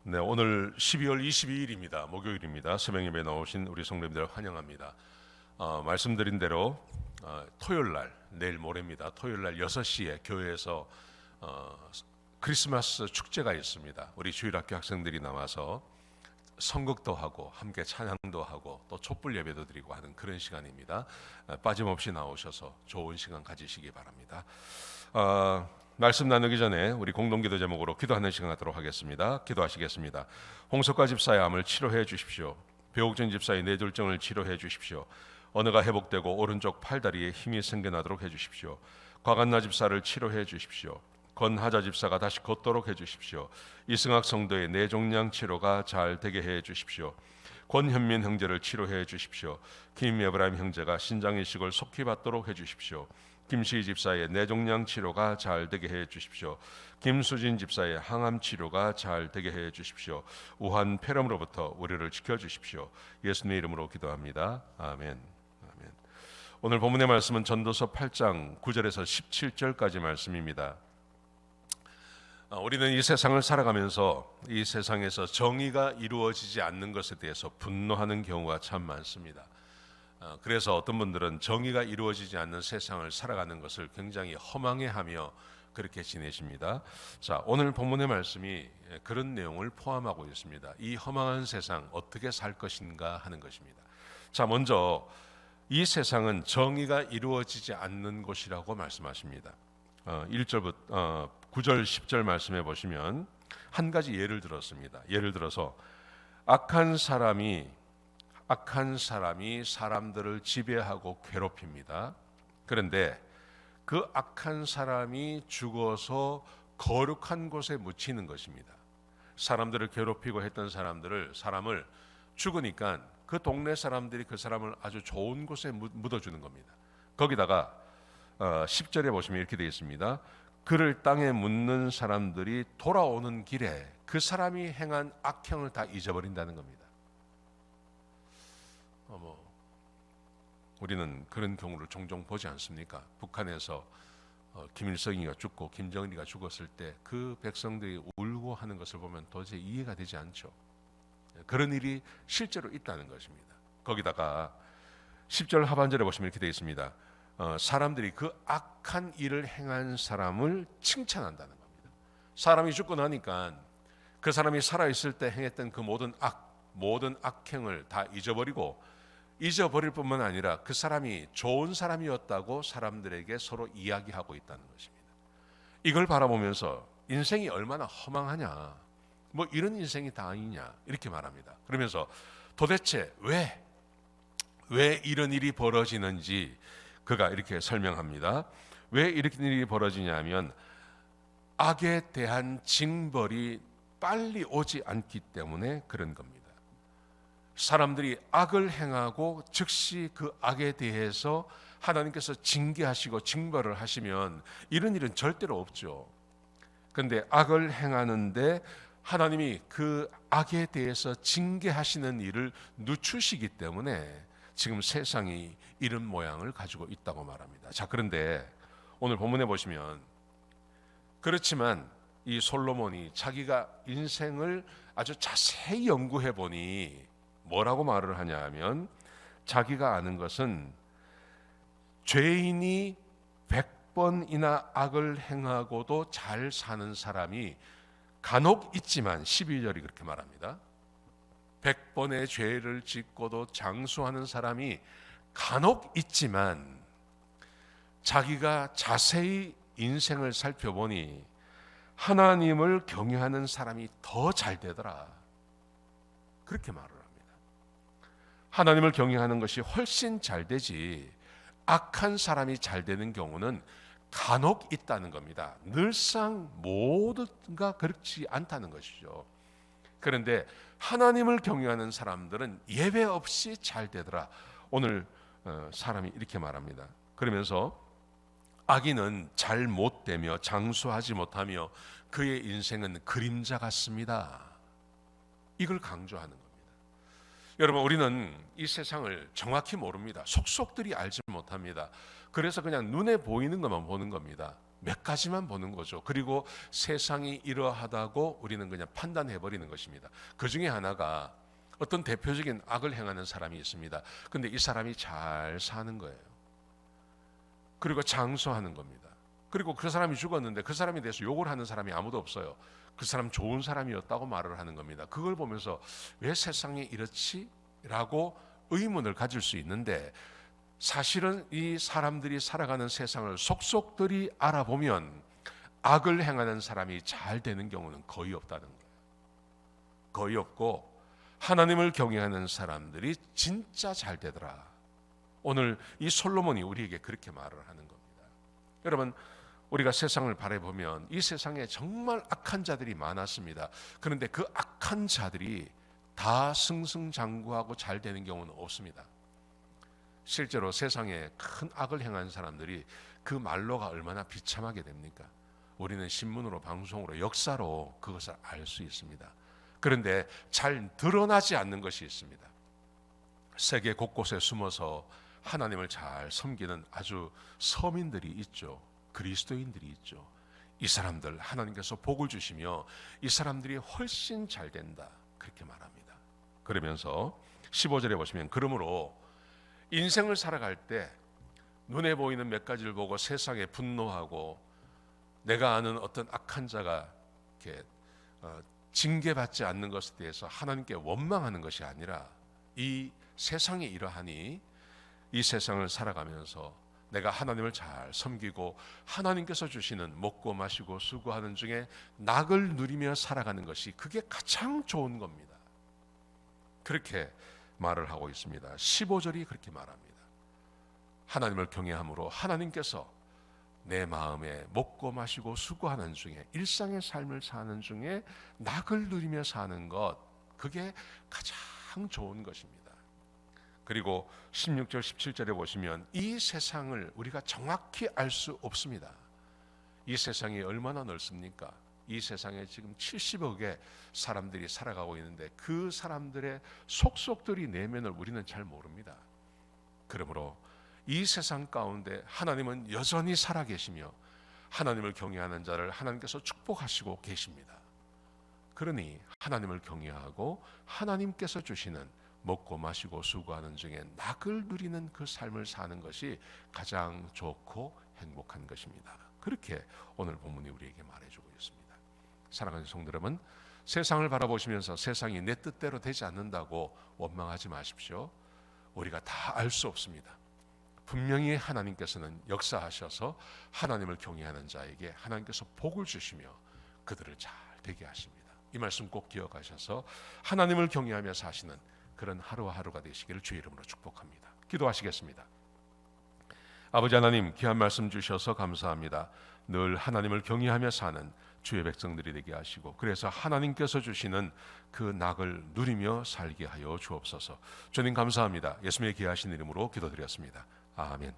네, 오늘 12월 22일입니다. 목요일입니다. 새벽 예배 나오신 우리 성도님들 환영합니다. 말씀드린 대로 토요일 날, 내일 모레입니다. 토요일 날 6시에 교회에서 크리스마스 축제가 있습니다. 우리 주일학교 학생들이 나와서 선곡도 하고 함께 찬양도 하고 또 촛불 예배도 드리고 하는 그런 시간입니다. 빠짐없이 나오셔서 좋은 시간 가지시기 바랍니다. 말씀 나누기 전에 우리 공동기도 제목으로 기도하는 시간 갖도록 하겠습니다. 기도하시겠습니다. 홍석과 집사의 암을 치료해 주십시오. 배옥진 집사의 뇌졸중을 치료해 주십시오. 언어가 회복되고 오른쪽 팔다리에 힘이 생겨나도록 해 주십시오. 곽한나 집사를 치료해 주십시오. 권하자 집사가 다시 걷도록 해 주십시오. 이승학 성도의 뇌종양 치료가 잘 되게 해 주십시오. 권현민 형제를 치료해 주십시오. 김에브라임 형제가 신장 이식을 속히 받도록 해 주십시오. 김시희 집사의 뇌종양 치료가 잘 되게 해 주십시오. 김수진 집사의 항암 치료가 잘 되게 해 주십시오. 우한 폐렴으로부터 우리를 지켜 주십시오. 예수님의 이름으로 기도합니다. 아멘. 아멘. 오늘 본문의 말씀은 전도서 8장 9절에서 17절까지 말씀입니다. 우리는 이 세상을 살아가면서 이 세상에서 정의가 이루어지지 않는 것에 대해서 분노하는 경우가 참 많습니다. 그래서 어떤 분들은 정의가 이루어지지 않는 세상을 살아가는 것을 굉장히 허망해하며 그렇게 지내십니다. 자, 오늘 본문의 말씀이 그런 내용을 포함하고 있습니다. 이 허망한 세상 어떻게 살 것인가 하는 것입니다. 자, 먼저 이 세상은 정의가 이루어지지 않는 곳이라고 말씀하십니다. 1절부터 9절 10절 말씀해 보시면 한 가지 예를 들었습니다. 예를 들어서 악한 사람이 사람들을 지배하고 괴롭힙니다. 그런데 그 악한 사람이 죽어서 거룩한 곳에 묻히는 것입니다. 사람들을 괴롭히고 했던 사람을 죽으니까 그 동네 사람들이 그 사람을 아주 좋은 곳에 묻어주는 겁니다. 거기다가 10절에 보시면 이렇게 되어 있습니다. 그를 땅에 묻는 사람들이 돌아오는 길에 그 사람이 행한 악행을 다 잊어버린다는 겁니다. 우리는 그런 경우를 종종 보지 않습니까? 북한에서 김일성이가 죽고 김정일이가 죽었을 때 그 백성들이 울고 하는 것을 보면 도저히 이해가 되지 않죠. 그런 일이 실제로 있다는 것입니다. 거기다가 10절 하반절에 보시면 이렇게 되어 있습니다. 사람들이 그 악한 일을 행한 사람을 칭찬한다는 겁니다. 사람이 죽고 나니까 그 사람이 살아있을 때 행했던 그 모든 악행을 다 잊어버릴 뿐만 아니라 그 사람이 좋은 사람이었다고 사람들에게 서로 이야기하고 있다는 것입니다. 이걸 바라보면서 인생이 얼마나 허망하냐, 이런 인생이 다행이냐 이렇게 말합니다. 그러면서 도대체 왜 이런 일이 벌어지는지 그가 이렇게 설명합니다. 왜 이렇게 일이 벌어지냐면 악에 대한 징벌이 빨리 오지 않기 때문에 그런 겁니다. 사람들이 악을 행하고 즉시 그 악에 대해서 하나님께서 징계하시고 징벌을 하시면 이런 일은 절대로 없죠. 그런데 악을 행하는데 하나님이 그 악에 대해서 징계하시는 일을 늦추시기 때문에 지금 세상이 이런 모양을 가지고 있다고 말합니다. 자, 그런데 오늘 본문에 보시면 그렇지만 이 솔로몬이 자기가 인생을 아주 자세히 연구해 보니 뭐라고 말을 하냐 하면 자기가 아는 것은 죄인이 100번이나 악을 행하고도 잘 사는 사람이 간혹 있지만 12절이 그렇게 말합니다. 100번의 죄를 짓고도 장수하는 사람이 간혹 있지만 자기가 자세히 인생을 살펴보니 하나님을 경외하는 사람이 더 잘 되더라. 그렇게 말을 합니다. 하나님을 경외하는 것이 훨씬 잘 되지 악한 사람이 잘 되는 경우는 간혹 있다는 겁니다. 늘상 모두가 그렇지 않다는 것이죠. 그런데 하나님을 경외하는 사람들은 예외 없이 잘 되더라. 오늘 사람이 이렇게 말합니다. 그러면서 악인은 잘 못되며 장수하지 못하며 그의 인생은 그림자 같습니다. 이걸 강조하는 겁니다. 여러분, 우리는 이 세상을 정확히 모릅니다. 속속들이 알지 못합니다. 그래서 그냥 눈에 보이는 것만 보는 겁니다. 몇 가지만 보는 거죠. 그리고 세상이 이러하다고 우리는 그냥 판단해 버리는 것입니다. 그 중에 하나가 어떤 대표적인 악을 행하는 사람이 있습니다. 근데 이 사람이 잘 사는 거예요. 그리고 장수하는 겁니다. 그리고 그 사람이 죽었는데 그 사람에 대해서 욕을 하는 사람이 아무도 없어요. 그 사람 좋은 사람이었다고 말을 하는 겁니다. 그걸 보면서 왜 세상이 이렇지? 라고 의문을 가질 수 있는데, 사실은 이 사람들이 살아가는 세상을 속속들이 알아보면 악을 행하는 사람이 잘 되는 경우는 거의 없다는 거예요. 거의 없고, 하나님을 경외하는 사람들이 진짜 잘 되더라. 오늘 이 솔로몬이 우리에게 그렇게 말을 하는 겁니다. 여러분, 우리가 세상을 바라보면 이 세상에 정말 악한 자들이 많았습니다. 그런데 그 악한 자들이 다 승승장구하고 잘 되는 경우는 없습니다. 실제로 세상에 큰 악을 행한 사람들이 그 말로가 얼마나 비참하게 됩니까? 우리는 신문으로, 방송으로, 역사로 그것을 알 수 있습니다. 그런데 잘 드러나지 않는 것이 있습니다. 세계 곳곳에 숨어서 하나님을 잘 섬기는 아주 서민들이 있죠. 그리스도인들이 있죠. 이 사람들 하나님께서 복을 주시며 이 사람들이 훨씬 잘 된다, 그렇게 말합니다. 그러면서 15절에 보시면, 그러므로 인생을 살아갈 때 눈에 보이는 몇 가지를 보고 세상에 분노하고 내가 아는 어떤 악한 자가 이렇게 징계받지 않는 것에 대해서 하나님께 원망하는 것이 아니라, 이 세상이 이러하니 이 세상을 살아가면서 내가 하나님을 잘 섬기고 하나님께서 주시는 먹고 마시고 수고하는 중에 낙을 누리며 살아가는 것이 그게 가장 좋은 겁니다. 그렇게 말을 하고 있습니다. 15절이 그렇게 말합니다. 하나님을 경외함으로 하나님께서 내 마음에 먹고 마시고 수고하는 중에, 일상의 삶을 사는 중에 낙을 누리며 사는 것, 그게 가장 좋은 것입니다. 그리고 16절 17절에 보시면 이 세상을 우리가 정확히 알 수 없습니다. 이 세상이 얼마나 넓습니까? 이 세상에 지금 70억의 사람들이 살아가고 있는데 그 사람들의 속속들이 내면을 우리는 잘 모릅니다. 그러므로 이 세상 가운데 하나님은 여전히 살아계시며 하나님을 경외하는 자를 하나님께서 축복하시고 계십니다. 그러니 하나님을 경외하고 하나님께서 주시는 먹고 마시고 수고하는 중에 낙을 누리는 그 삶을 사는 것이 가장 좋고 행복한 것입니다. 그렇게 오늘 본문이 우리에게 말해주고 있습니다. 사랑하는 성도 여러분, 세상을 바라보시면서 세상이 내 뜻대로 되지 않는다고 원망하지 마십시오. 우리가 다 알 수 없습니다. 분명히 하나님께서는 역사하셔서 하나님을 경외하는 자에게 하나님께서 복을 주시며 그들을 잘 되게 하십니다. 이 말씀 꼭 기억하셔서 하나님을 경외하며 사시는 그런 하루하루가 되시기를 주의 이름으로 축복합니다. 기도하시겠습니다. 아버지 하나님, 귀한 말씀 주셔서 감사합니다. 늘 하나님을 경외하며 사는 주의 백성들이 되게 하시고, 그래서 하나님께서 주시는 그 낙을 누리며 살게 하여 주옵소서. 주님 감사합니다. 예수님의 귀하신 이름으로 기도드렸습니다. 아멘.